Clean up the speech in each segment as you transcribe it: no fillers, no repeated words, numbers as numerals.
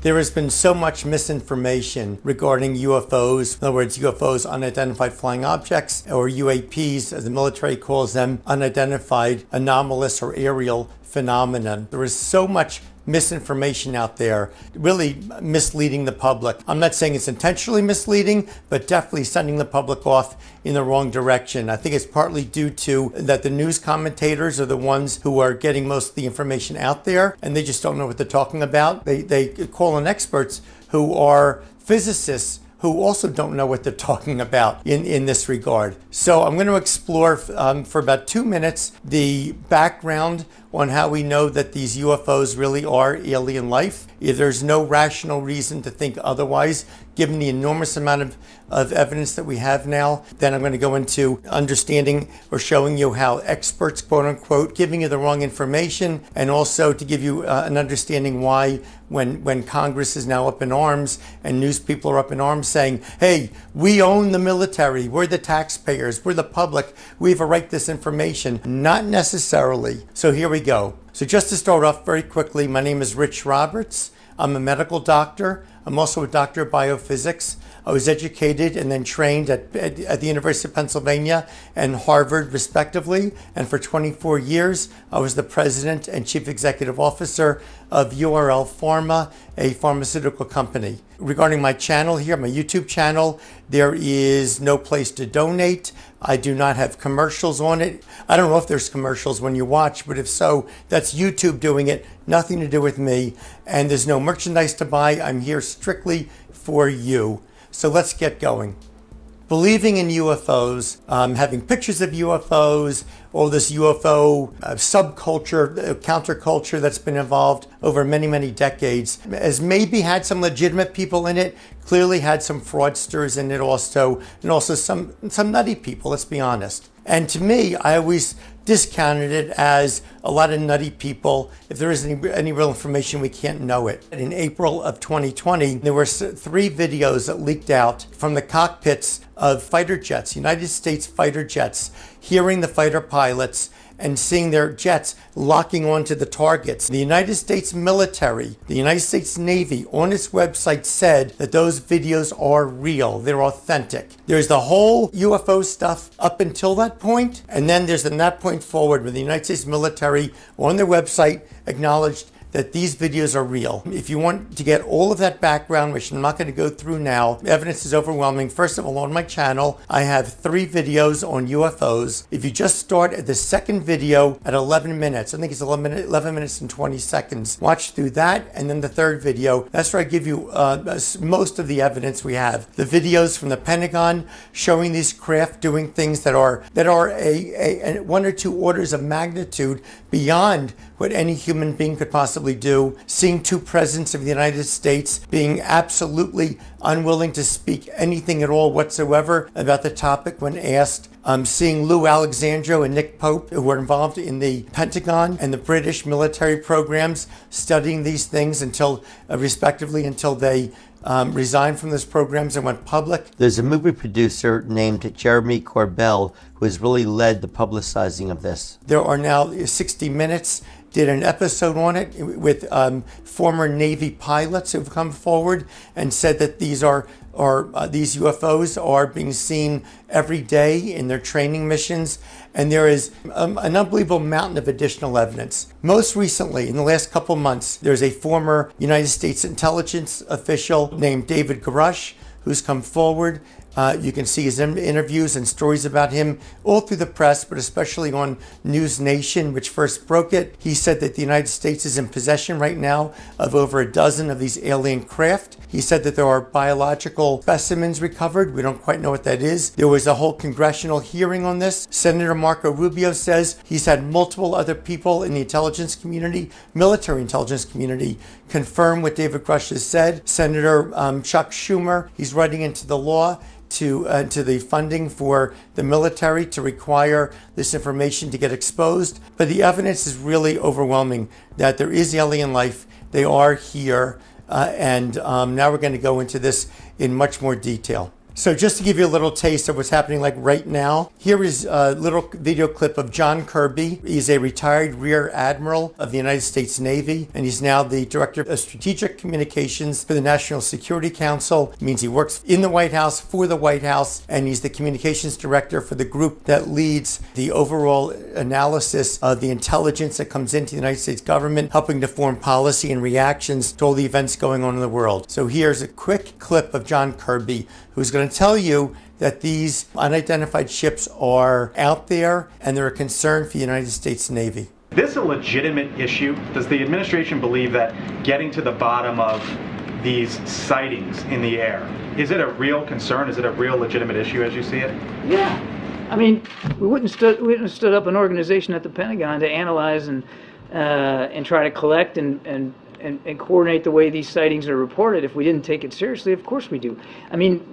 There has been so much misinformation regarding UFOs. In other words, UFOs, unidentified flying objects, or UAPs, as the military calls them, unidentified anomalous or aerial phenomena. There is so much misinformation out there, really misleading the public. I'm not saying it's intentionally misleading, but definitely sending the public off in the wrong direction. I think it's partly due to that the news commentators are the ones who are getting most of the information out there, and they just don't know what they're talking about. They call in experts who are physicists who also don't know what they're talking about in this regard. So I'm going to explore for about 2 minutes the background on how we know that these UFOs really are alien life. There's no rational reason to think otherwise, given the enormous amount of evidence that we have now. Then I'm going to go into understanding or showing you how experts, quote unquote, giving you the wrong information, and also to give you an understanding why when Congress is now up in arms and news people are up in arms saying, hey, we own the military, we're the taxpayers, we're the public, we have a right to this information. Not necessarily. So here we go. So just to start off very quickly, my name is Rich Roberts. I'm a medical doctor. I'm also a doctor of biophysics. I was educated and then trained at the University of Pennsylvania and Harvard, respectively. And for 24 years, I was the president and chief executive officer of URL Pharma, a pharmaceutical company. Regarding my channel here, my YouTube channel, there is no place to donate. I do not have commercials on it. I don't know if there's commercials when you watch, but if so, that's YouTube doing it. Nothing to do with me. And there's no merchandise to buy. I'm here strictly for you. So let's get going. Believing in UFOs, having pictures of UFOs, all this UFO subculture, counterculture that's been involved over many, many decades, has maybe had some legitimate people in it, clearly had some fraudsters in it also, and also some nutty people, let's be honest. And to me, I always discounted it as a lot of nutty people. If there isn't any real information, we can't know it. And in April of 2020, there were 3 videos that leaked out from the cockpits of fighter jets, United States fighter jets, hearing the fighter pilots and seeing their jets locking onto the targets. The United States military, the United States Navy, on its website said that those videos are real, they're authentic. There's the whole UFO stuff up until that point, and then there's from that point forward where the United States military on their website acknowledged that these videos are real. If you want to get all of that background, which I'm not going to go through now, evidence is overwhelming. First of all, on my channel, I have 3 videos on UFOs. If you just start at the second video at 11 minutes, I think it's 11 minutes and 20 seconds, watch through that, and then the third video, that's where I give you most of the evidence we have. The videos from the Pentagon showing these craft doing things that are a 1 or 2 orders of magnitude beyond what any human being could possibly do, seeing 2 presidents of the United States being absolutely unwilling to speak anything at all whatsoever about the topic when asked, seeing Lou Alexandro and Nick Pope, who were involved in the Pentagon and the British military programs, studying these things respectively until they resigned from those programs and went public. There's a movie producer named Jeremy Corbell who has really led the publicizing of this. There are now 60 Minutes did an episode on it with former Navy pilots who've come forward and said that these UFOs are being seen every day in their training missions, and there is an unbelievable mountain of additional evidence. Most recently, in the last couple months, there's a former United States intelligence official named David Grusch who's come forward. You can see his interviews and stories about him all through the press, but especially on News Nation, which first broke it. He said that the United States is in possession right now of over a dozen of these alien craft. He said that there are biological specimens recovered. We don't quite know what that is. There was a whole congressional hearing on this. Senator Marco Rubio says he's had multiple other people in the intelligence community, military intelligence community, confirm what David Grusch has said. Senator Chuck Schumer, he's writing into the law to the funding for the military to require this information to get exposed. But the evidence is really overwhelming that there is alien life. They are here. And now we're going to go into this in much more detail. So just to give you a little taste of what's happening like right now, here is a little video clip of John Kirby. He's a retired Rear Admiral of the United States Navy, and he's now the Director of Strategic Communications for the National Security Council. It means he works in the White House, for the White House, and he's the Communications Director for the group that leads the overall analysis of the intelligence that comes into the United States government, helping to form policy and reactions to all the events going on in the world. So here's a quick clip of John Kirby, who's going to tell you that these unidentified ships are out there and they're a concern for the United States Navy. Is this a legitimate issue? Does the administration believe that getting to the bottom of these sightings in the air, is it a real concern? Is it a real legitimate issue as you see it? Yeah. I mean, we wouldn't have stood up an organization at the Pentagon to analyze and try to collect and coordinate the way these sightings are reported if we didn't take it seriously. Of course we do. I mean,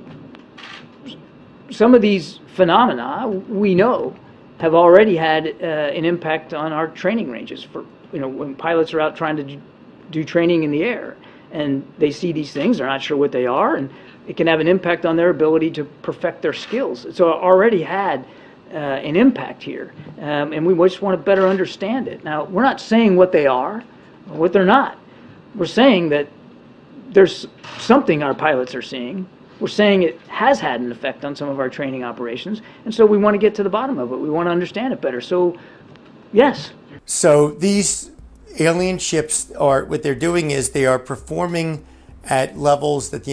some of these phenomena we know have already had an impact on our training ranges. For when pilots are out trying to do training in the air and they see these things, they're not sure what they are, and it can have an impact on their ability to perfect their skills. So it already had an impact here, and we just want to better understand it. Now, we're not saying what they are or what they're not. We're saying that there's something our pilots are seeing. We're saying it has had an effect on some of our training operations, and so we want to get to the bottom of it. We want to understand it better. So, yes. So these alien ships are, what they're doing is they are performing at levels that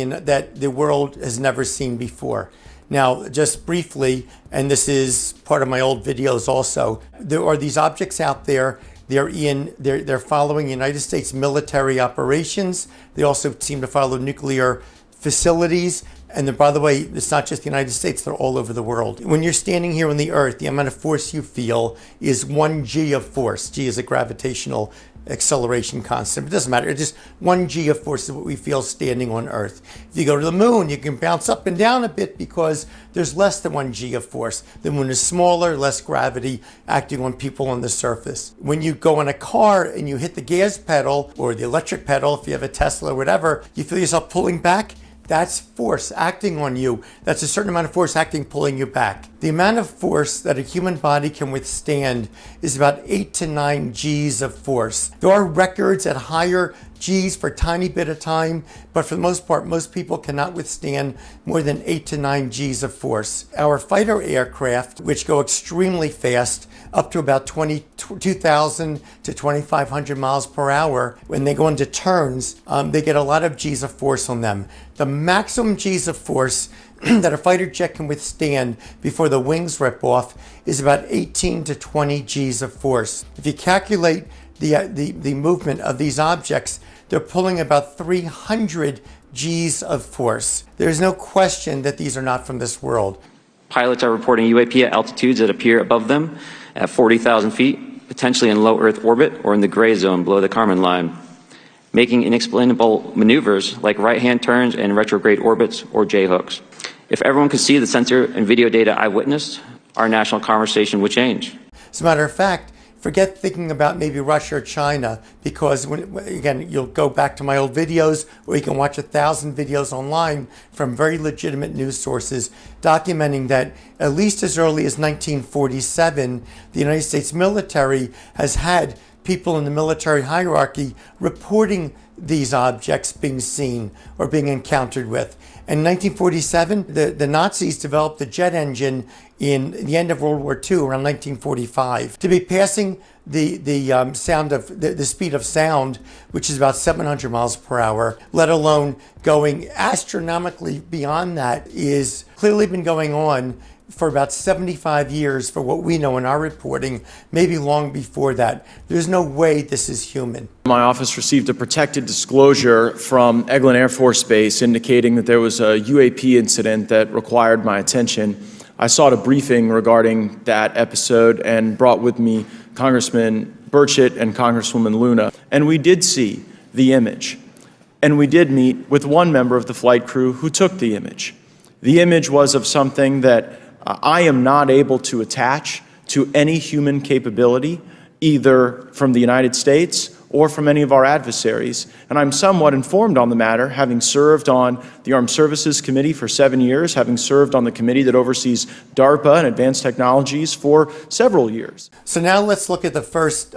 the world has never seen before. Now, just briefly, and this is part of my old videos also, there are these objects out there. They're following United States military operations. They also seem to follow nuclear facilities. And then, by the way, it's not just the United States, they're all over the world. When you're standing here on the Earth, the amount of force you feel is 1 G of force. G is a gravitational acceleration constant. It doesn't matter. It's just 1 G of force is what we feel standing on Earth. If you go to the moon, you can bounce up and down a bit because there's less than 1 G of force. The moon is smaller, less gravity acting on people on the surface. When you go in a car and you hit the gas pedal or the electric pedal, if you have a Tesla or whatever, you feel yourself pulling back. That's force acting on you. That's a certain amount of force acting, pulling you back. The amount of force that a human body can withstand is about 8 to 9 Gs of force. There are records at higher Gs for a tiny bit of time, but for the most part, most people cannot withstand more than 8 to 9 Gs of force. Our fighter aircraft, which go extremely fast, up to about 2,000 to 2,500 miles per hour, when they go into turns, they get a lot of Gs of force on them. The maximum Gs of force that a fighter jet can withstand before the wings rip off is about 18 to 20 Gs of force. If you calculate the movement of these objects, they're pulling about 300 Gs of force. There's no question that these are not from this world. Pilots are reporting UAP at altitudes that appear above them at 40,000 feet, potentially in low Earth orbit or in the gray zone below the Kármán line, making inexplainable maneuvers like right-hand turns and retrograde orbits or J-hooks. If everyone could see the sensor and video data I witnessed, our national conversation would change. As a matter of fact, forget thinking about maybe Russia or China, because again, you'll go back to my old videos, or you can watch 1,000 videos online from very legitimate news sources documenting that at least as early as 1947, the United States military has had people in the military hierarchy reporting these objects being seen or being encountered with. In 1947, the Nazis developed the jet engine in the end of World War II, around 1945, to be passing the speed of sound, which is about 700 miles per hour, let alone going astronomically beyond that, is clearly been going on for about 75 years for what we know in our reporting, maybe long before that. There's no way this is human. My office received a protected disclosure from Eglin Air Force Base indicating that there was a UAP incident that required my attention. I sought a briefing regarding that episode and brought with me Congressman Burchett and Congresswoman Luna. And we did see the image. And we did meet with one member of the flight crew who took the image. The image was of something that I am not able to attach to any human capability, either from the United States or from any of our adversaries. And I'm somewhat informed on the matter, having served on the Armed Services Committee for 7 years, having served on the committee that oversees DARPA and advanced technologies for several years. So now let's look at the first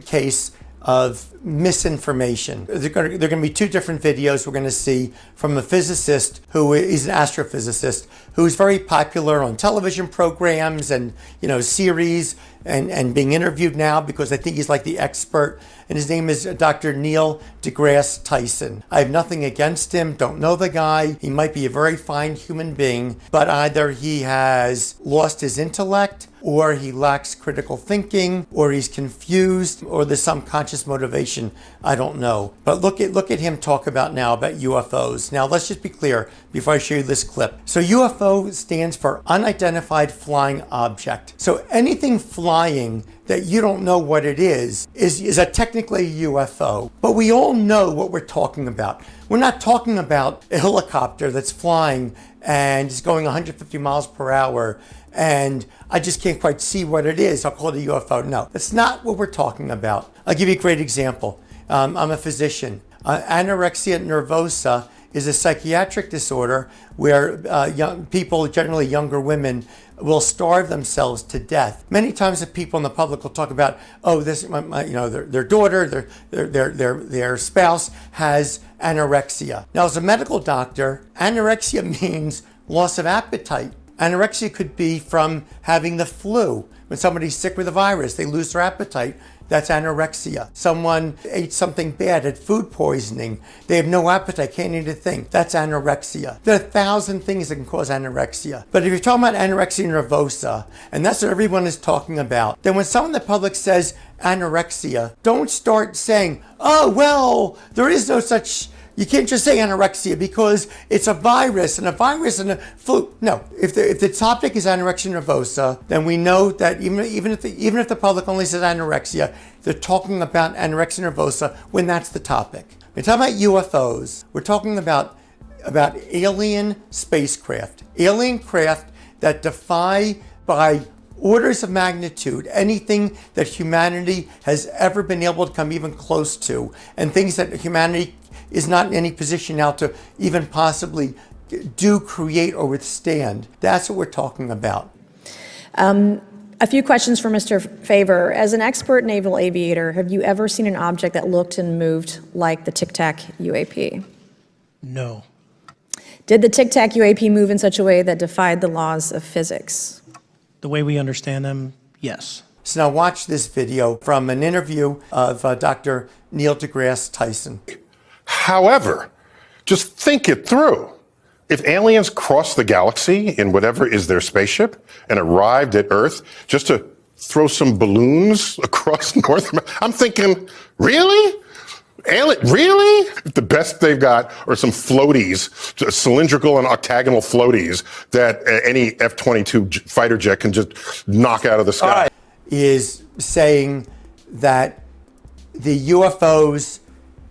case of misinformation. There are going to be two different videos we're going to see from a physicist who is an astrophysicist who's very popular on television programs and series and being interviewed now because I think he's like the expert. And his name is Dr. Neil deGrasse Tyson. I have nothing against him, don't know the guy. He might be a very fine human being, but either he has lost his intellect, or he lacks critical thinking, or he's confused, or there's some conscious motivation. I don't know. But look at him talk about UFOs. Now let's just be clear before I show you this clip. So UFO stands for Unidentified Flying Object. So anything flying that you don't know what it is technically a UFO. But we all know what we're talking about. We're not talking about a helicopter that's flying and is going 150 miles per hour and I just can't quite see what it is. I'll call it a UFO. No, that's not what we're talking about. I'll give you a great example. I'm a physician. Anorexia nervosa is a psychiatric disorder where young people, generally younger women, will starve themselves to death. Many times the people in the public will talk about, their daughter, their spouse has anorexia. Now, as a medical doctor, anorexia means loss of appetite. Anorexia could be from having the flu. When somebody's sick with a virus, they lose their appetite. That's anorexia. Someone ate something bad, had food poisoning. They have no appetite, can't eat a thing. That's anorexia. There are 1,000 things that can cause anorexia. But if you're talking about anorexia nervosa, and that's what everyone is talking about, then when someone in the public says anorexia, don't start saying, oh, well, there is no such. You can't just say anorexia because it's a virus and a flu. No, if the topic is anorexia nervosa, then we know that even if the public only says anorexia, they're talking about anorexia nervosa when that's the topic. We're talking about UFOs. We're talking about alien spacecraft, alien craft that defy by orders of magnitude anything that humanity has ever been able to come even close to, and things that humanity is not in any position now to even possibly create or withstand. That's what we're talking about. A few questions for Mr. Favor. As an expert naval aviator, have you ever seen an object that looked and moved like the Tic Tac UAP? No. Did the Tic Tac UAP move in such a way that defied the laws of physics? The way we understand them, yes. So now watch this video from an interview of Dr. Neil deGrasse Tyson. However, just think it through. If aliens crossed the galaxy in whatever is their spaceship and arrived at Earth just to throw some balloons across North America, I'm thinking, really? Really? The best they've got are some floaties, cylindrical and octagonal floaties that any F-22 fighter jet can just knock out of the sky. Is saying that the UFOs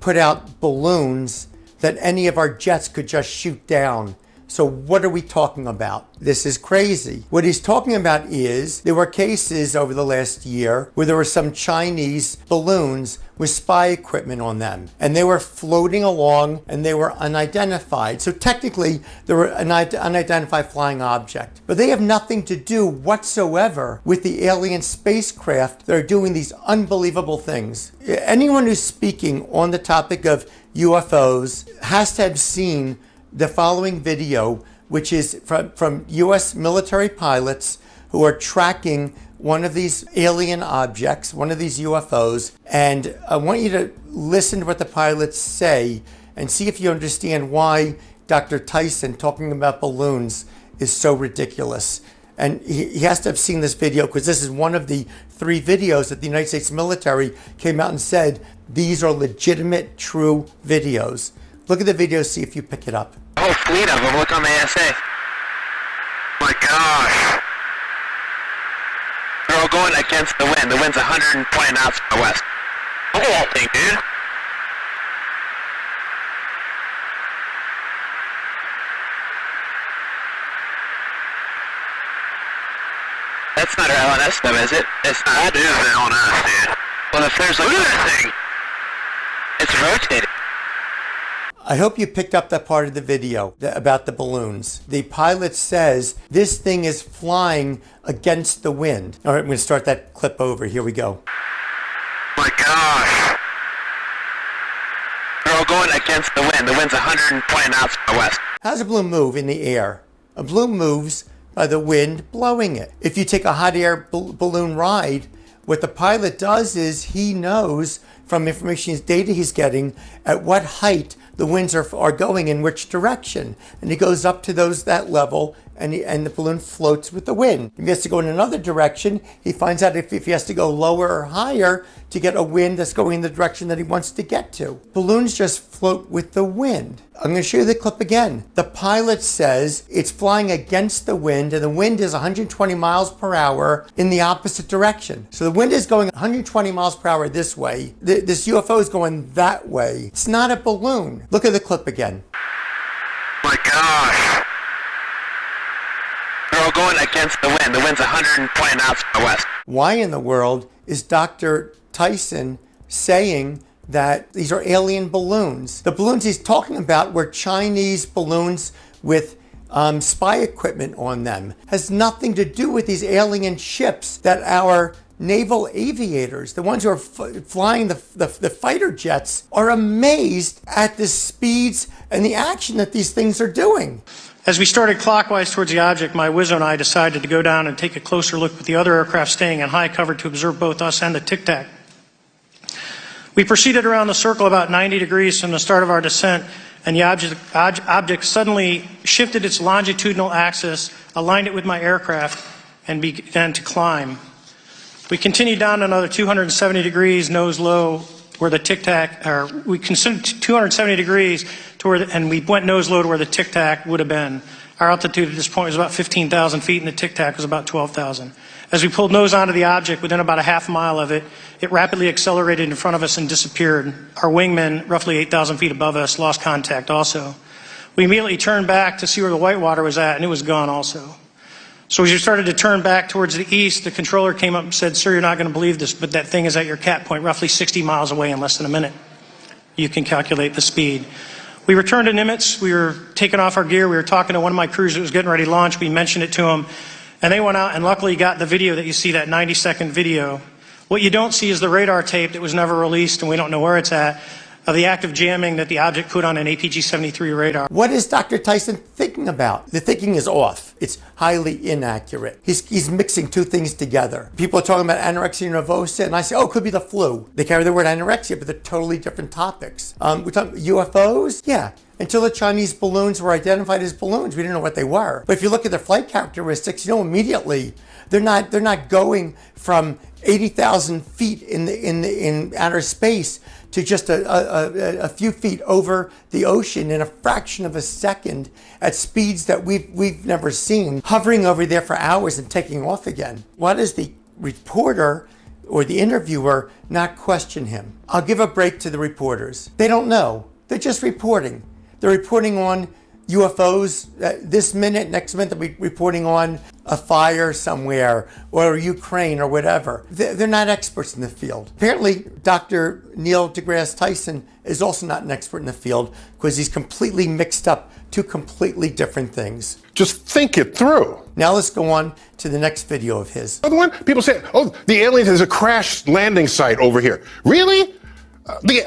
put out balloons that any of our jets could just shoot down. So what are we talking about? This is crazy. What he's talking about is there were cases over the last year where there were some Chinese balloons with spy equipment on them, and they were floating along and they were unidentified. So technically they were an unidentified flying object, but they have nothing to do whatsoever with the alien spacecraft that are doing these unbelievable things. Anyone who's speaking on the topic of UFOs has to have seen the following video, which is from U.S. military pilots who are tracking one of these alien objects, one of these UFOs. And I want you to listen to what the pilots say and see if you understand why Dr. Tyson talking about balloons is so ridiculous. And he has to have seen this video because this is one of the 3 videos that the United States military came out and said, these are legitimate, true videos. Look at the video, see if you pick it up. A whole fleet of them, look on the ASA. My gosh. They're all going against the wind. The wind's 120 knots from the west. Look at that thing, dude. That's not our LNS stuff, is it? It's not. That is the LNS, dude. Well, if there's like... Look at that thing! It's rotating. I hope you picked up that part of the video about the balloons. The pilot says this thing is flying against the wind. All right, I'm going to start that clip over. Here we go. My gosh. They're all going against the wind. The wind's 120 knots from the west. How does a balloon move in the air? A balloon moves by the wind blowing it. If you take a hot air balloon ride, what the pilot does is he knows from information, data he's getting, at what height the winds are going in which direction. And he goes up to that level, and the balloon floats with the wind. If he has to go in another direction, he finds out if he has to go lower or higher to get a wind that's going in the direction that he wants to get to. Balloons just float with the wind. I'm going to show you the clip again. The pilot says it's flying against the wind, and the wind is 120 miles per hour in the opposite direction. So the wind is going 120 miles per hour this way. This UFO is going that way. It's not a balloon. Look at the clip again. My gosh. They're all going against the wind. The wind's 120 knots from the west. Why in the world is Dr. Tyson saying that these are alien balloons? The balloons he's talking about were Chinese balloons with spy equipment on them. Has nothing to do with these alien ships that our naval aviators, the ones who are flying the fighter jets, are amazed at the speeds and the action that these things are doing. As we started clockwise towards the object, my Wizzo and I decided to go down and take a closer look with the other aircraft staying in high cover to observe both us and the Tic Tac. We proceeded around the circle about 90 degrees from the start of our descent, and the object suddenly shifted its longitudinal axis, aligned it with my aircraft, and began to climb. We continued down another 270 degrees, nose low, where the Tic Tac, or we considered 270 degrees to where, and we went nose low to where the Tic Tac would have been. Our altitude at this point was about 15,000 feet, and the Tic Tac was about 12,000. As we pulled nose onto the object, within about a half mile of it, it rapidly accelerated in front of us and disappeared. Our wingmen, roughly 8,000 feet above us, lost contact also. We immediately turned back to see where the white water was at, and it was gone also. So as we started to turn back towards the east, the controller came up and said, "Sir, you're not going to believe this, but that thing is at your cat point, roughly 60 miles away in less than a minute. You can calculate the speed." We returned to Nimitz. We were taking off our gear. We were talking to one of my crews that was getting ready to launch. We mentioned it to them, and they went out and luckily got the video that you see, that 90-second video. What you don't see is the radar tape that was never released, and we don't know where it's at, of the active jamming that the object put on an APG-73 radar. What is Dr. Tyson thinking about? The thinking is off. It's highly inaccurate. He's mixing two things together. People are talking about anorexia nervosa, and I say, oh, it could be the flu. They carry the word anorexia, but they're totally different topics. We're talking UFOs? Yeah. Until the Chinese balloons were identified as balloons, we didn't know what they were. But if you look at their flight characteristics, you know immediately they're not going from 80,000 feet in outer space to just a few feet over the ocean in a fraction of a second at speeds that we've never seen, hovering over there for hours and taking off again. Why does the reporter or the interviewer not question him? I'll give a break to the reporters. They don't know. They're just reporting. They're reporting on UFOs this minute, next minute they'll be reporting on a fire somewhere or Ukraine or whatever. They're not experts in the field. Apparently, Dr. Neil deGrasse Tyson is also not an expert in the field because he's completely mixed up two completely different things. Just think it through. Now let's go on to the next video of his. Another one, people say, oh, the aliens, there's a crash landing site over here. Really?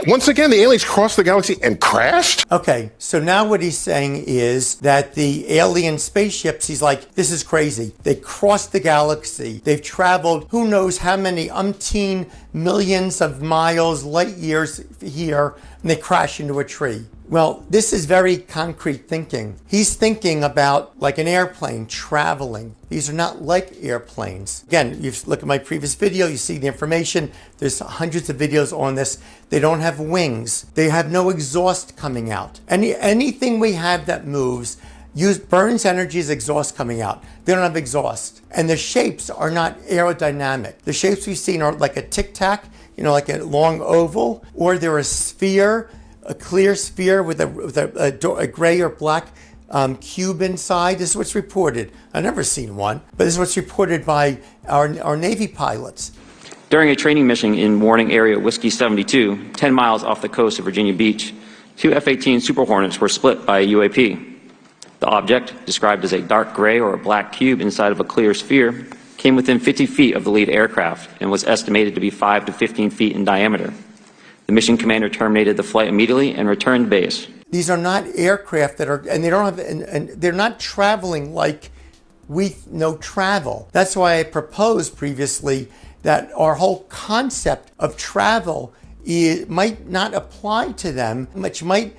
Once again, the aliens crossed the galaxy and crashed? Okay, so now what he's saying is that the alien spaceships, he's like, this is crazy. They crossed the galaxy. They've traveled who knows how many umpteen millions of miles, light years here, and they crash into a tree. Well, this is very concrete thinking. He's thinking about like an airplane traveling. These are not like airplanes. Again, you look at my previous video, you see the information. There's hundreds of videos on this. They don't have wings. They have no exhaust coming out. Anything we have that moves burns energy as exhaust coming out. They don't have exhaust. And the shapes are not aerodynamic. The shapes we've seen are like a Tic Tac, like a long oval, or they're a sphere, a clear sphere with a gray or black cube inside. This is what's reported. I've never seen one, but this is what's reported by our Navy pilots. During a training mission in Warning Area Whiskey 72, 10 miles off the coast of Virginia Beach, two F-18 Super Hornets were split by a UAP. The object, described as a dark gray or a black cube inside of a clear sphere, came within 50 feet of the lead aircraft and was estimated to be 5 to 15 feet in diameter. The mission commander terminated the flight immediately and returned to base. These are not aircraft that are, and they don't have, and they're not traveling like we know travel. That's why I proposed previously that our whole concept of travel might not apply to them, which might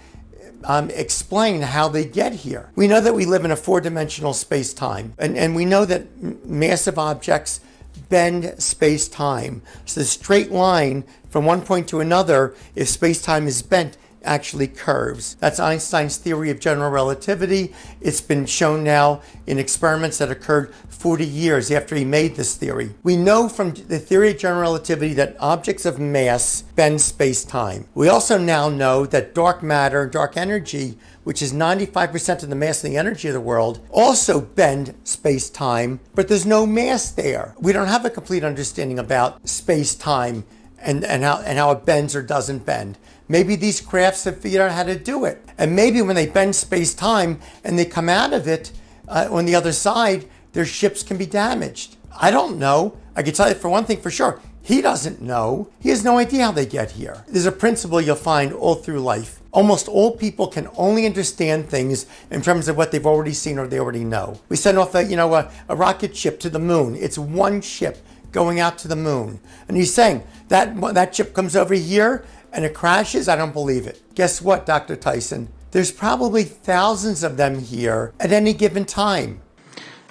explain how they get here. We know that we live in a four-dimensional space-time, and we know that massive objects bend space-time. So the straight line from one point to another, if space-time is bent, actually curves. That's Einstein's theory of general relativity. It's been shown now in experiments that occurred 40 years after he made this theory. We know from the theory of general relativity that objects of mass bend space-time. We also now know that dark matter, dark energy, which is 95% of the mass and the energy of the world, also bend space-time, but there's no mass there. We don't have a complete understanding about space-time and how it bends or doesn't bend. Maybe these crafts have figured out how to do it. And maybe when they bend space-time and they come out of it on the other side, their ships can be damaged. I don't know. I can tell you for one thing for sure, he doesn't know. He has no idea how they get here. There's a principle you'll find all through life. Almost all people can only understand things in terms of what they've already seen or they already know. We send off a rocket ship to the moon. It's one ship going out to the moon. And he's saying that ship comes over here and it crashes. I don't believe it. Guess what, Dr. Tyson? There's probably thousands of them here at any given time.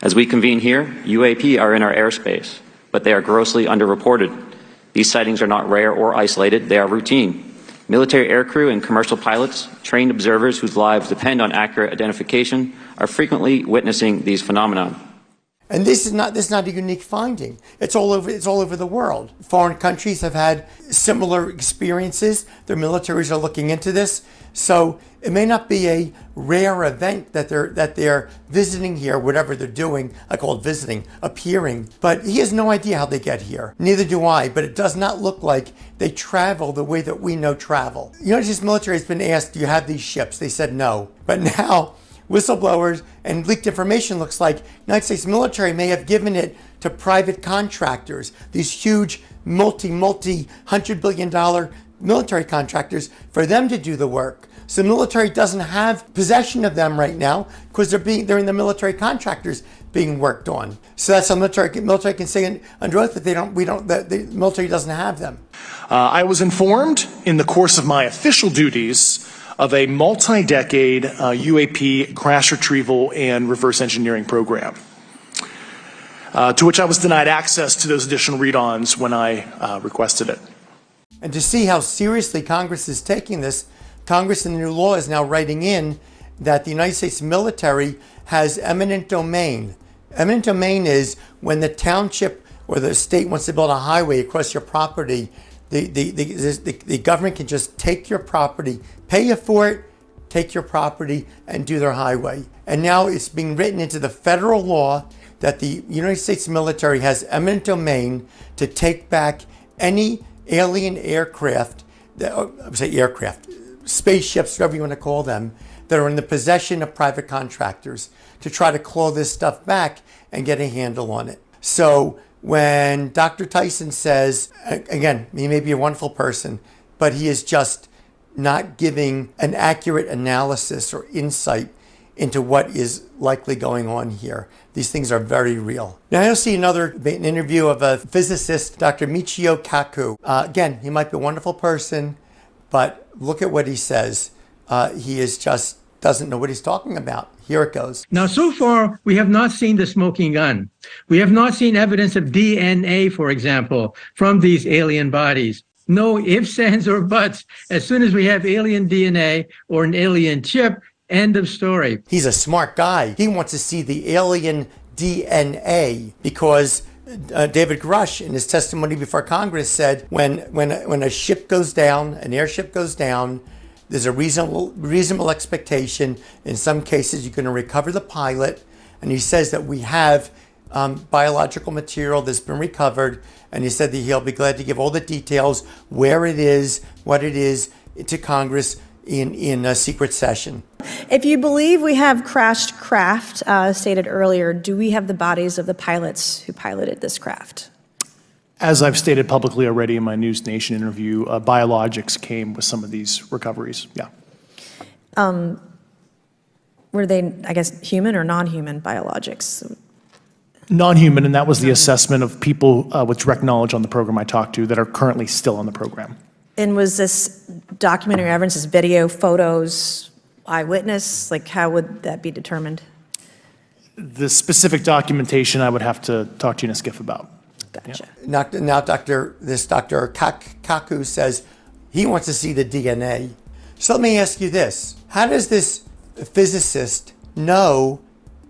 As we convene here, UAP are in our airspace, but they are grossly underreported. These sightings are not rare or isolated, they are routine. Military aircrew and commercial pilots, trained observers whose lives depend on accurate identification, are frequently witnessing these phenomena. And this is not a unique finding. It's all over the world. Foreign countries have had similar experiences. Their militaries are looking into this. So it may not be a rare event that they're visiting here, whatever they're doing. I call it visiting, appearing. But he has no idea how they get here. Neither do I. But it does not look like they travel the way that we know travel. The United States military has been asked, do you have these ships? They said no. But now whistleblowers and leaked information looks like the United States military may have given it to private contractors, these huge multi-$100 billion military contractors, for them to do the work. So the military doesn't have possession of them right now because they're in the military contractors being worked on. So that's how the military can say under oath that the military doesn't have them. I was informed in the course of my official duties of a multi-decade UAP crash retrieval and reverse engineering program, to which I was denied access to those additional read-ons when I requested it. And to see how seriously Congress is taking this, Congress in the new law is now writing in that the United States military has eminent domain. Eminent domain is when the township or the state wants to build a highway across your property, the government can just take your property, pay you for it, take your property, and do their highway. And now it's being written into the federal law that the United States military has eminent domain to take back any alien aircraft, spaceships, whatever you want to call them, that are in the possession of private contractors, to try to claw this stuff back and get a handle on it. So when Dr. Tyson says, again, he may be a wonderful person, but he is just not giving an accurate analysis or insight into what is likely going on here. These things are very real. Now you'll see an interview of a physicist, Dr. Michio Kaku. Again, he might be a wonderful person, but look at what he says. He is just doesn't know what he's talking about. Here it goes. Now, so far, we have not seen the smoking gun. We have not seen evidence of DNA, for example, from these alien bodies. No ifs, ands, or buts. As soon as we have alien DNA or an alien chip, end of story. He's a smart guy. He wants to see the alien DNA because David Grusch, in his testimony before Congress, said when a ship goes down, an airship goes down, there's a reasonable expectation. In some cases, you're going to recover the pilot. And he says that we have biological material that's been recovered, and he said that he'll be glad to give all the details, where it is, what it is, to Congress in a secret session. If you believe we have crashed craft, stated earlier, do we have the bodies of the pilots who piloted this craft? As I've stated publicly already in my News Nation interview, biologics came with some of these recoveries. Yeah. Were they, I guess, human or non-human biologics? Non-human, and that was the assessment of people with direct knowledge on the program I talked to that are currently still on the program. And was this documentary evidence, this video, photos, eyewitness? Like, how would that be determined? The specific documentation I would have to talk to you in a skiff about. Gotcha. Now Dr. Kaku says he wants to see the DNA. So let me ask you this. How does this physicist know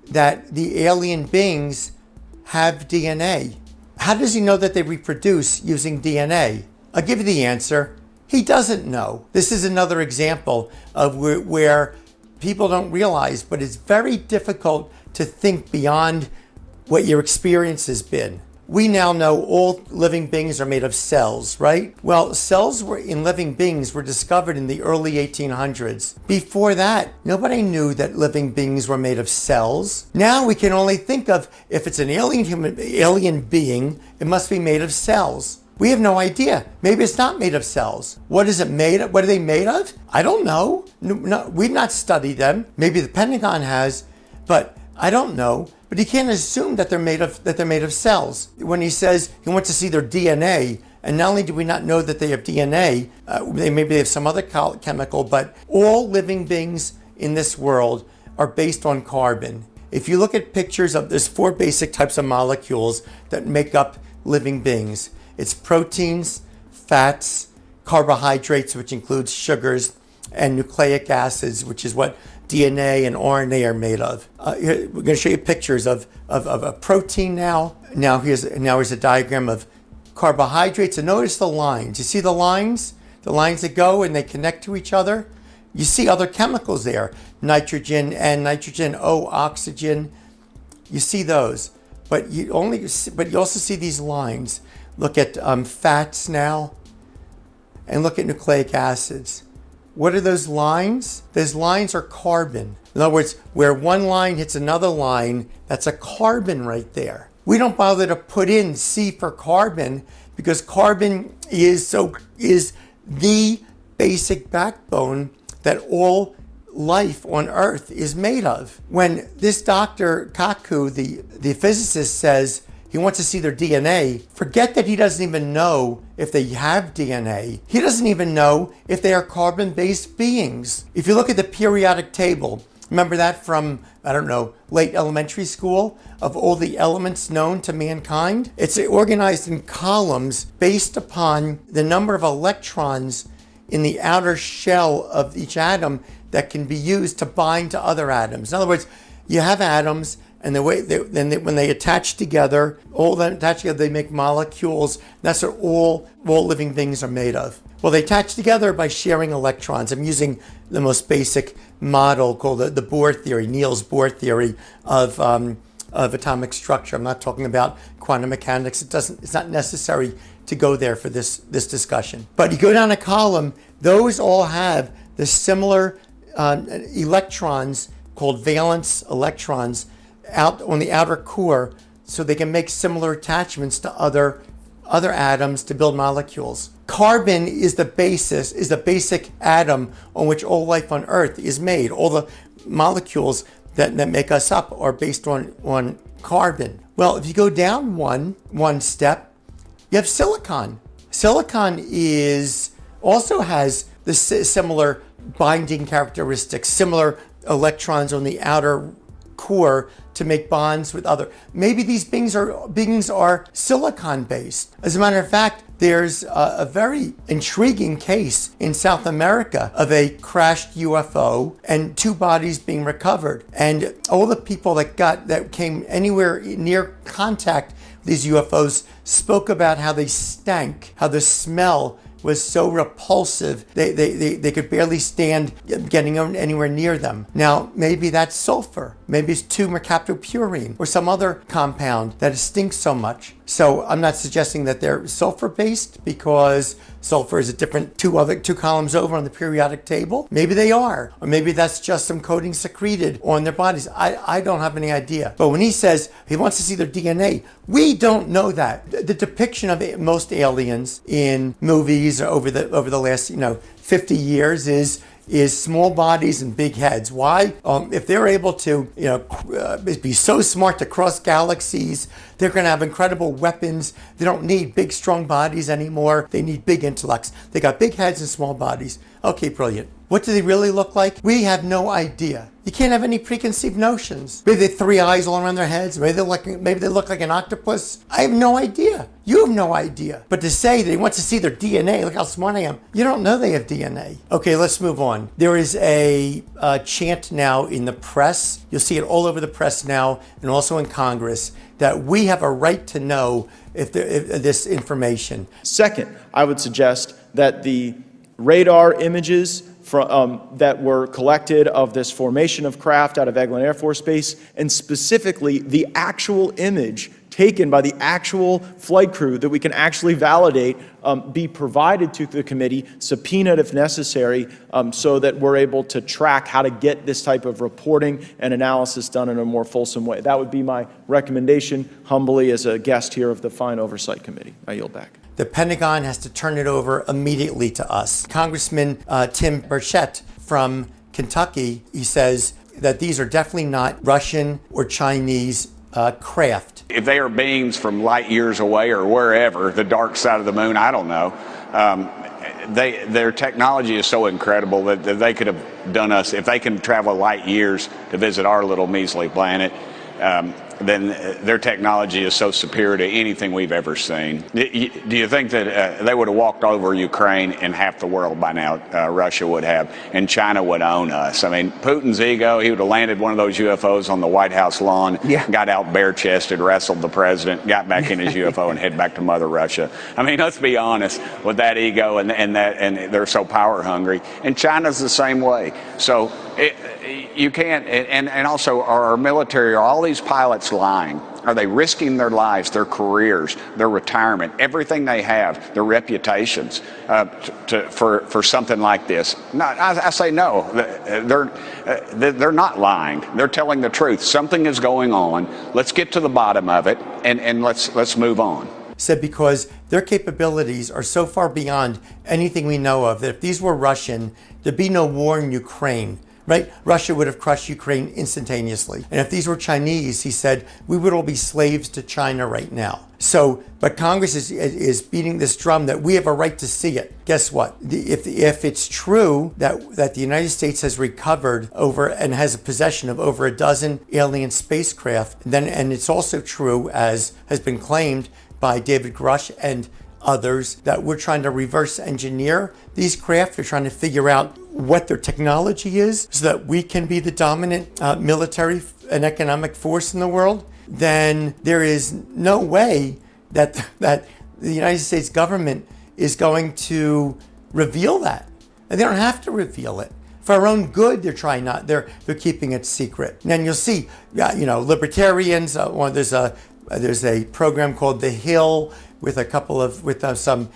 that the alien beings have DNA? How does he know that they reproduce using DNA? I'll give you the answer. He doesn't know. This is another example of where people don't realize, but it's very difficult to think beyond what your experience has been. We now know all living beings are made of cells, right? Well, cells in living beings were discovered in the early 1800s. Before that, nobody knew that living beings were made of cells. Now we can only think of, if it's an alien being, it must be made of cells. We have no idea. Maybe it's not made of cells. What is it made of? What are they made of? I don't know. No, we've not studied them. Maybe the Pentagon has, but I don't know. But you can't assume that they're made of cells. When he says he wants to see their DNA, and not only do we not know that they have DNA, maybe they have some other chemical, but all living beings in this world are based on carbon. If you look at pictures of, there's 4 basic types of molecules that make up living beings. It's proteins, fats, carbohydrates, which includes sugars, and nucleic acids, which is what DNA and RNA are made of. We're going to show you pictures of a protein now. Now here's a diagram of carbohydrates, and notice the lines. You see the lines? The lines that go and they connect to each other? You see other chemicals there. Nitrogen, N, nitrogen, O, oxygen. You see those. But you also see these lines. Look at fats now, and look at nucleic acids. What are those lines? Those lines are carbon. In other words, where one line hits another line, that's a carbon right there. We don't bother to put in C for carbon because carbon is the basic backbone that all life on Earth is made of. When this Dr. Kaku, the physicist, says he wants to see their DNA, forget that he doesn't even know if they have DNA. He doesn't even know if they are carbon-based beings. If you look at the periodic table, remember that from, I don't know, late elementary school, of all the elements known to mankind? It's organized in columns based upon the number of electrons in the outer shell of each atom that can be used to bind to other atoms. In other words, you have atoms, and when they attach together, they make molecules. That's what all living beings are made of. Well, they attach together by sharing electrons. I'm using the most basic model called the Bohr theory, Niels Bohr theory of atomic structure. I'm not talking about quantum mechanics. It's not necessary to go there for this discussion. But you go down a column; those all have the similar electrons called valence electrons out on the outer core, so they can make similar attachments to other atoms to build molecules. Carbon is the basic atom on which all life on Earth is made. All the molecules that make us up are based on carbon. Well, if you go down one step, you have silicon. Silicon also has the similar binding characteristics, similar electrons on the outer core to make bonds with other. Maybe these beings are silicon based. As a matter of fact, there's a very intriguing case in South America of a crashed UFO and 2 bodies being recovered. And all the people that came anywhere near contact with these UFOs spoke about how they stank, how the smell was so repulsive, they could barely stand getting anywhere near them. Now, maybe that's sulfur. Maybe it's 2-mercaptopurine or some other compound that stinks so much. So I'm not suggesting that they're sulfur-based, because sulfur is a different two columns over on the periodic table. Maybe they are, or maybe that's just some coating secreted on their bodies. I don't have any idea. But when he says he wants to see their DNA, we don't know that. The depiction of most aliens in movies over the last 50 years is small bodies and big heads. Why? If they're able to, be so smart to cross galaxies, they're going to have incredible weapons. They don't need big, strong bodies anymore. They need big intellects. They got big heads and small bodies. Okay, brilliant. What do they really look like? We have no idea. You can't have any preconceived notions. Maybe they have 3 eyes all around their heads. Maybe they look like an octopus. I have no idea. You have no idea. But to say that he wants to see their DNA, look how smart I am. You don't know they have DNA. Okay, let's move on. There is a chant now in the press. You'll see it all over the press now, and also in Congress, that we have a right to know if this information. Second, I would suggest that the radar images that were collected of this formation of craft out of Eglin Air Force Base, and specifically the actual image taken by the actual flight crew that we can actually validate, be provided to the committee, subpoenaed if necessary, so that we're able to track how to get this type of reporting and analysis done in a more fulsome way. That would be my recommendation, humbly, as a guest here of the Fine Oversight Committee. I yield back. The Pentagon has to turn it over immediately to us. Congressman Tim Burchett from Kentucky, he says that these are definitely not Russian or Chinese craft. If they are beings from light years away or wherever, the dark side of the moon, I don't know. Their technology is so incredible that they could have done us, if they can travel light years to visit our little measly planet, then their technology is so superior to anything we've ever seen. Do you think that they would have walked over Ukraine and half the world by now, Russia would have, and China would own us? I mean, Putin's ego, he would have landed one of those UFOs on the White House lawn, got out bare-chested, wrestled the president, got back in his UFO and head back to Mother Russia. I mean, let's be honest, with that ego and they're so power hungry. And China's the same way. So you can't, and also our military, are all these pilots lying? Are they risking their lives, their careers, their retirement, everything they have, their reputations for something like this? No, I say no. They're not lying. They're telling the truth. Something is going on. Let's get to the bottom of it, and let's move on. Said because their capabilities are so far beyond anything we know of that if these were Russian, there'd be no war in Ukraine. Right? Russia would have crushed Ukraine instantaneously. And if these were Chinese, he said, we would all be slaves to China right now. So, but Congress is beating this drum that we have a right to see it. Guess what? If it's true that the United States has recovered over and has a possession of over a dozen alien spacecraft, then, and it's also true, as has been claimed by David Grusch and others, that we're trying to reverse engineer these craft. We're trying to figure out what their technology is so that we can be the dominant military and economic force in the world. Then there is no way that the United States government is going to reveal that. And they don't have to reveal it. For our own good, they're keeping it secret. And then you'll see, libertarians, there's a program called The Hill with some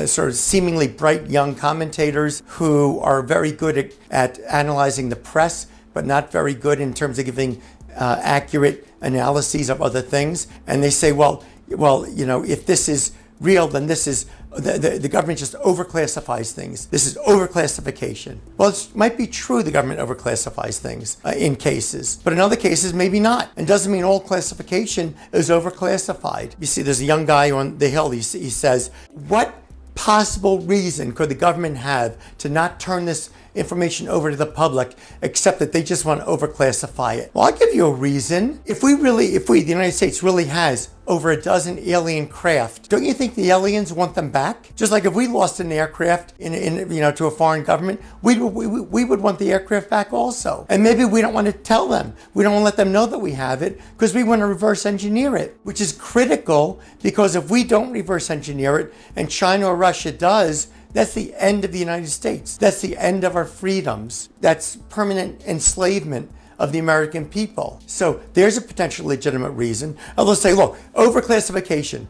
sort of seemingly bright young commentators who are very good at analyzing the press, but not very good in terms of giving accurate analyses of other things. And they say, well, if this is real, then this is the government just overclassifies things. This is overclassification. Well, it might be true the government overclassifies things in cases, but in other cases, maybe not. And doesn't mean all classification is overclassified. You see, there's a young guy on the Hill. He says, what possible reason could the government have to not turn this information over to the public, except that they just want to overclassify it. Well, I'll give you a reason. If the United States really has over a dozen alien craft, don't you think the aliens want them back? Just like if we lost an aircraft to a foreign government, we would want the aircraft back also. And maybe we don't want to tell them. We don't want to let them know that we have it because we want to reverse engineer it, which is critical, because if we don't reverse engineer it and China or Russia does, that's the end of the United States. That's the end of our freedoms. That's permanent enslavement of the American people. So there's a potential legitimate reason. Although say, look, overclassification.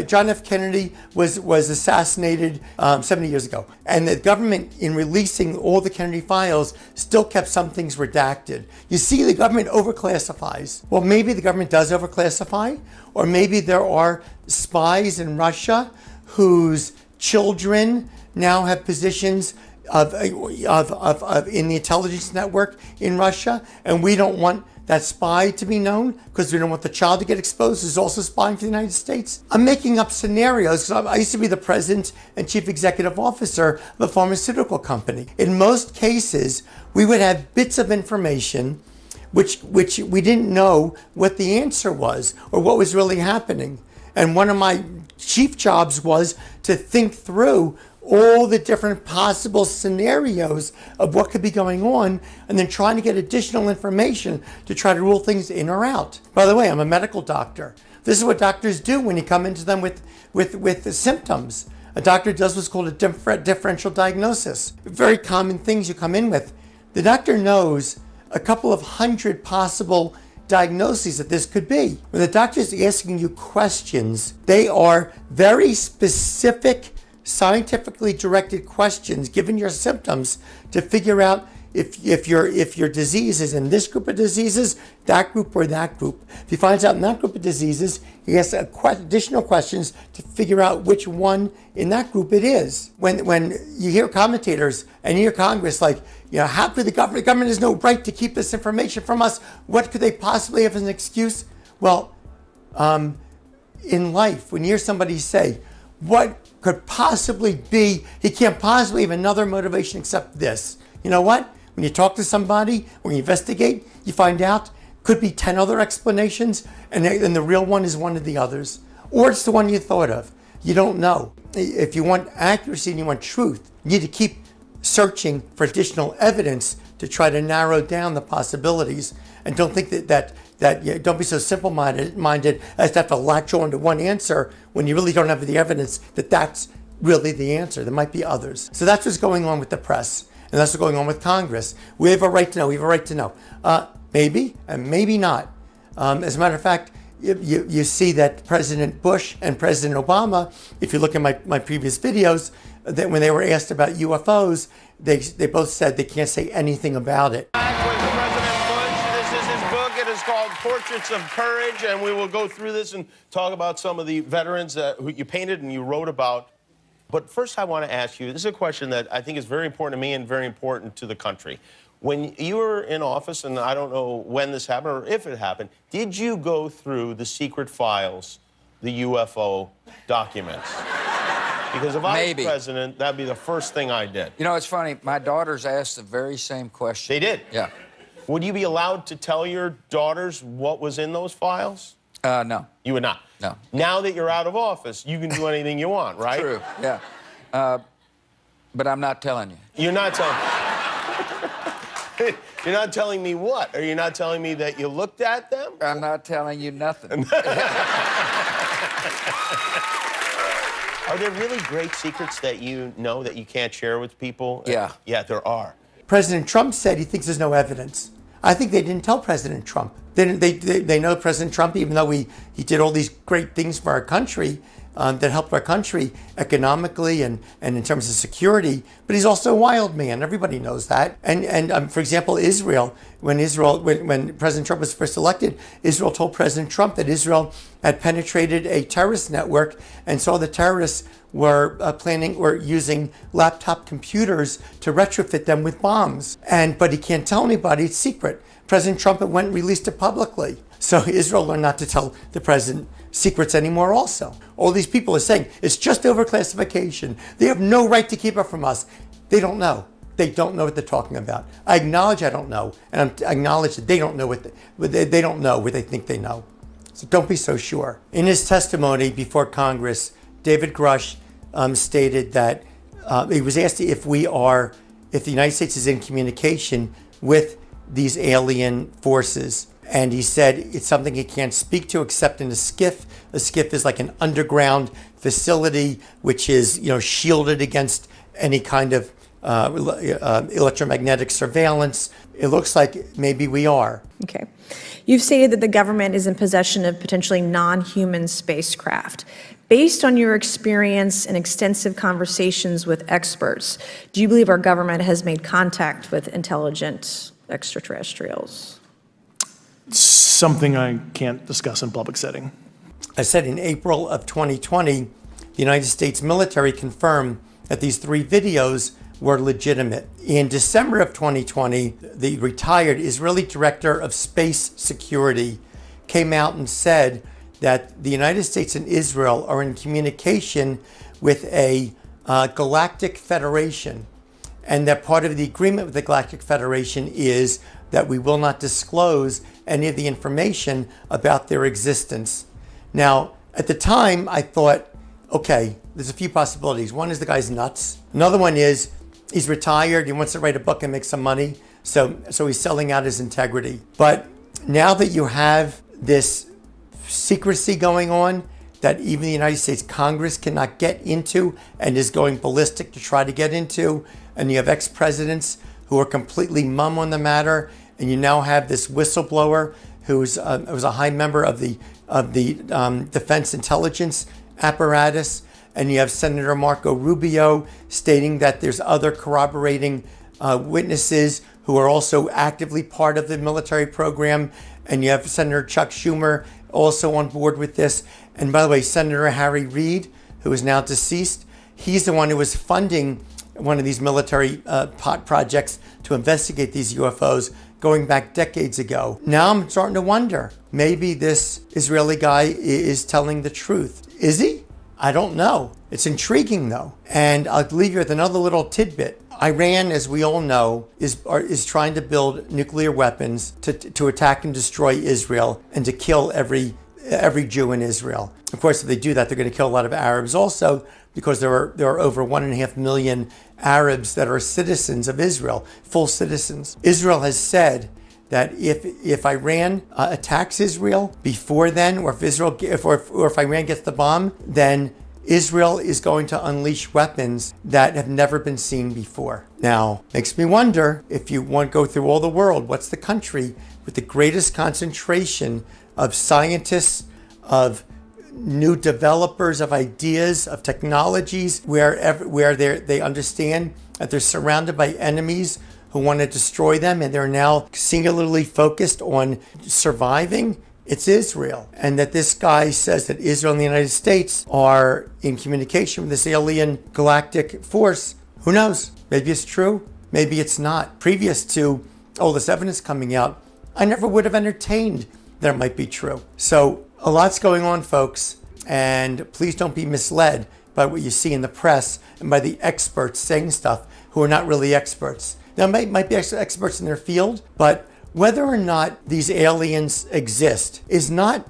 John F. Kennedy was assassinated 70 years ago. And the government, in releasing all the Kennedy files, still kept some things redacted. You see, the government overclassifies. Well, maybe the government does overclassify, or maybe there are spies in Russia whose children now have positions of in the intelligence network in Russia, and we don't want that spy to be known because we don't want the child to get exposed who's also spying for the United States. I'm making up scenarios because I used to be the president and chief executive officer of a pharmaceutical company. In most cases, we would have bits of information which we didn't know what the answer was or what was really happening. And one of my chief jobs was to think through all the different possible scenarios of what could be going on, and then trying to get additional information to try to rule things in or out. By the way, I'm a medical doctor. This is what doctors do when you come into them with the symptoms. A doctor does what's called a differential diagnosis. Very common things you come in with. The doctor knows a couple of hundred possible diagnoses that this could be. When the doctor is asking you questions, they are very specific, scientifically directed questions given your symptoms to figure out if your disease is in this group of diseases, that group, or that group. If he finds out in that group of diseases, he asks additional questions to figure out which one in that group it is. When you hear commentators and you hear Congress how could the government has no right to keep this information from us? What could they possibly have as an excuse? Well, in life, when you hear somebody say, what could possibly be, he can't possibly have another motivation except this. You know what? When you talk to somebody, when you investigate, you find out could be 10 other explanations, and the real one is one of the others. Or it's the one you thought of. You don't know. If you want accuracy and you want truth, you need to keep searching for additional evidence to try to narrow down the possibilities. And don't think don't be so simple-minded as to have to latch on to one answer when you really don't have the evidence that that's really the answer. There might be others. So that's what's going on with the press. And that's what's going on with Congress. We have a right to know. We have a right to know. Maybe, and maybe not. As a matter of fact, you see that President Bush and President Obama, if you look at my previous videos, that when they were asked about UFOs, they both said they can't say anything about it. President Bush, this is his book. It is called Portraits of Courage, and we will go through this and talk about some of the veterans who you painted and you wrote about. But first, I want to ask you, this is a question that I think is very important to me and very important to the country. When you were in office, and I don't know when this happened or if it happened, did you go through the secret files, the UFO documents? Because if I was president, that'd be the first thing I did. You know, it's funny. My daughters asked the very same question. They did? Yeah. Would you be allowed to tell your daughters what was in those files? No. You would not? No. Now that you're out of office, you can do anything you want, right? True, yeah. But I'm not telling you. You're not telling You're not telling me what? Are you not telling me that you looked at them? I'm not telling you nothing. Are there really great secrets that you know that you can't share with people? Yeah. Yeah, there are. President Trump said he thinks there's no evidence. I think they didn't tell President Trump. They know President Trump, even though he did all these great things for our country, that helped our country economically and in terms of security. But he's also a wild man. Everybody knows that. And for example, Israel, when President Trump was first elected, Israel told President Trump that Israel had penetrated a terrorist network and saw the terrorists were using laptop computers to retrofit them with bombs. But he can't tell anybody, it's secret. President Trump went and released it publicly. So Israel learned not to tell the president secrets anymore also. All these people are saying it's just overclassification. They have no right to keep it from us. They don't know. they don't know what they're talking about. I acknowledge I don't know, and I acknowledge that they don't know they don't know what they think they know. So don't be so sure. In his testimony before Congress, David Grusch stated that he was asked if the United States is in communication with these alien forces. And he said it's something he can't speak to except in a SCIF. A SCIF is like an underground facility which is, shielded against any kind of electromagnetic surveillance. It looks like maybe we are. Okay. You've stated that the government is in possession of potentially non-human spacecraft. Based on your experience and extensive conversations with experts, do you believe our government has made contact with intelligent extraterrestrials? Something I can't discuss in public setting. I said in April of 2020, the United States military confirmed that these 3 videos were legitimate. In December of 2020, the retired Israeli director of space security came out and said that the United States and Israel are in communication with a galactic federation, and that part of the agreement with the Galactic Federation is that we will not disclose any of the information about their existence. Now, at the time, I thought, okay, there's a few possibilities. One is the guy's nuts. Another one is he's retired, he wants to write a book and make some money, so he's selling out his integrity. But now that you have this secrecy going on that even the United States Congress cannot get into and is going ballistic to try to get into, and you have ex-presidents who are completely mum on the matter, and you now have this whistleblower who's was a high member of the defense intelligence apparatus, and you have Senator Marco Rubio stating that there's other corroborating witnesses who are also actively part of the military program, and you have Senator Chuck Schumer also on board with this. And by the way, Senator Harry Reid, who is now deceased, he's the one who was funding one of these military projects to investigate these UFOs going back decades ago. Now I'm starting to wonder, maybe this Israeli guy is telling the truth. Is he? I don't know. It's intriguing though. And I'll leave you with another little tidbit. Iran, as we all know, is trying to build nuclear weapons to attack and destroy Israel and to kill every Jew in Israel. Of course, if they do that, they're going to kill a lot of Arabs also, because there are over 1.5 million Arabs that are citizens of Israel, full citizens. Israel has said that if Iran attacks Israel before then, or if Iran gets the bomb, then Israel is going to unleash weapons that have never been seen before. Now, makes me wonder, if you want to go through all the world, what's the country with the greatest concentration of scientists, of new developers of ideas, of technologies, where they understand that they're surrounded by enemies who want to destroy them, and they're now singularly focused on surviving? It's Israel. And that this guy says that Israel and the United States are in communication with this alien galactic force. Who knows? Maybe it's true, maybe it's not. Previous to all this evidence coming out, I never would have entertained that it might be true. So a lot's going on, folks, and please don't be misled by what you see in the press and by the experts saying stuff who are not really experts. Now, might be experts in their field, but whether or not these aliens exist is not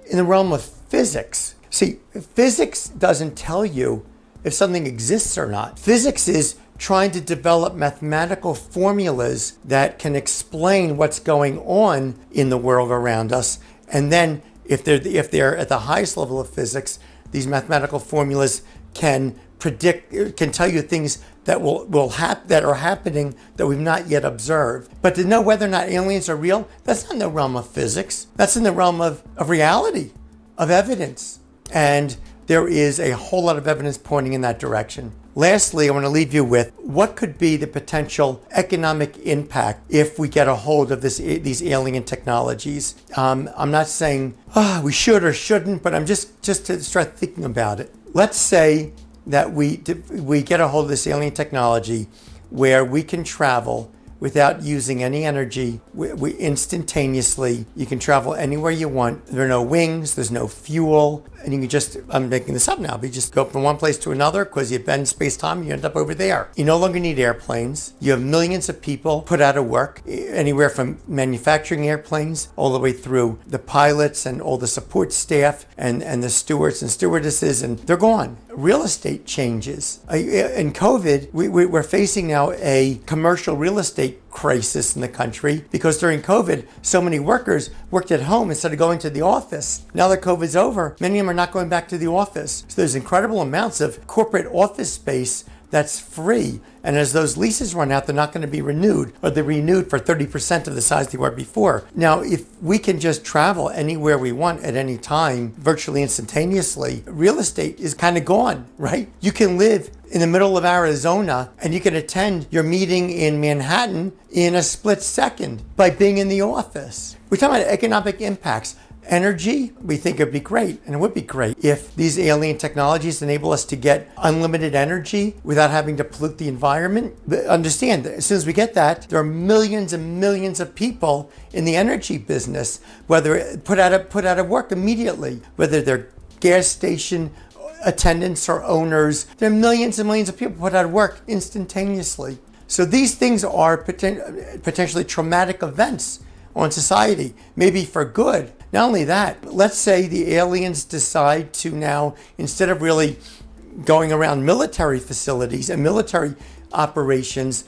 in the realm of physics. See, physics doesn't tell you if something exists or not. Physics is trying to develop mathematical formulas that can explain what's going on in the world around us. And then if they're at the highest level of physics, these mathematical formulas can tell you things that that are happening that we've not yet observed. But to know whether or not aliens are real, that's not in the realm of physics. That's in the realm of reality, of evidence. And there is a whole lot of evidence pointing in that direction. Lastly, I want to leave you with what could be the potential economic impact if we get a hold of these alien technologies. I'm not saying we should or shouldn't, but I'm just to start thinking about it. Let's say that we get a hold of this alien technology where we can travel without using any energy we instantaneously, you can travel anywhere you want. There are no wings, there's no fuel, and you can just, I'm making this up now, but you just go from one place to another because you bend space-time, you end up over there. You no longer need airplanes. You have millions of people put out of work, anywhere from manufacturing airplanes all the way through the pilots and all the support staff and the stewards and stewardesses, and they're gone. Real estate changes. In COVID, we're facing now a commercial real estate crisis in the country because during COVID, so many workers worked at home instead of going to the office. Now that COVID's over, many of them are not going back to the office. So there's incredible amounts of corporate office space that's free. And as those leases run out, they're not going to be renewed, or they're renewed for 30% of the size they were before. Now, if we can just travel anywhere we want at any time, virtually instantaneously, real estate is kind of gone, right? You can live in the middle of Arizona and you can attend your meeting in Manhattan in a split second by being in the office. We're talking about economic impacts. Energy, we think it'd be great, and it would be great if these alien technologies enable us to get unlimited energy without having to pollute the environment. But understand that as soon as we get that, there are millions and millions of people in the energy business, whether put out of work immediately, whether they're gas station attendants or owners. There are millions and millions of people put out of work instantaneously. So these things are potentially traumatic events on society, maybe for good. Not only that, let's say the aliens decide to now, instead of really going around military facilities and military operations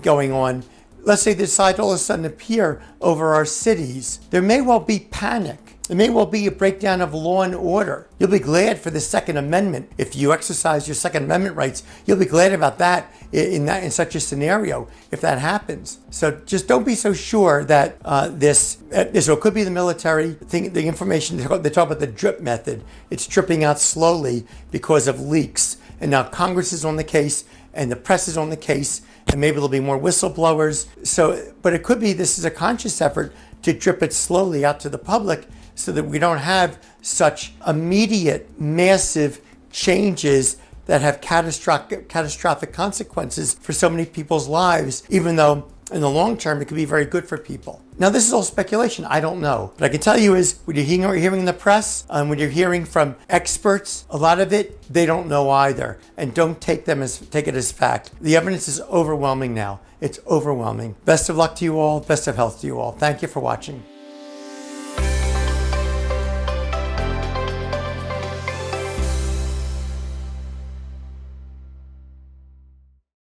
going on, let's say they decide to all of a sudden appear over our cities. There may well be panic. There may well be a breakdown of law and order. You'll be glad for the Second Amendment. If you exercise your Second Amendment rights, you'll be glad about that in such a scenario if that happens. So just don't be so sure that this could be the military thing. The information, they talk about the drip method. It's dripping out slowly because of leaks. And now Congress is on the case and the press is on the case, and maybe there'll be more whistleblowers. But it could be this is a conscious effort to drip it slowly out to the public, so that we don't have such immediate, massive changes that have catastrophic consequences for so many people's lives, even though in the long term it could be very good for people. Now, this is all speculation. I don't know. What I can tell you is when you're hearing in the press, when you're hearing from experts, a lot of it, they don't know either. And don't take it as fact. The evidence is overwhelming now. It's overwhelming. Best of luck to you all. Best of health to you all. Thank you for watching.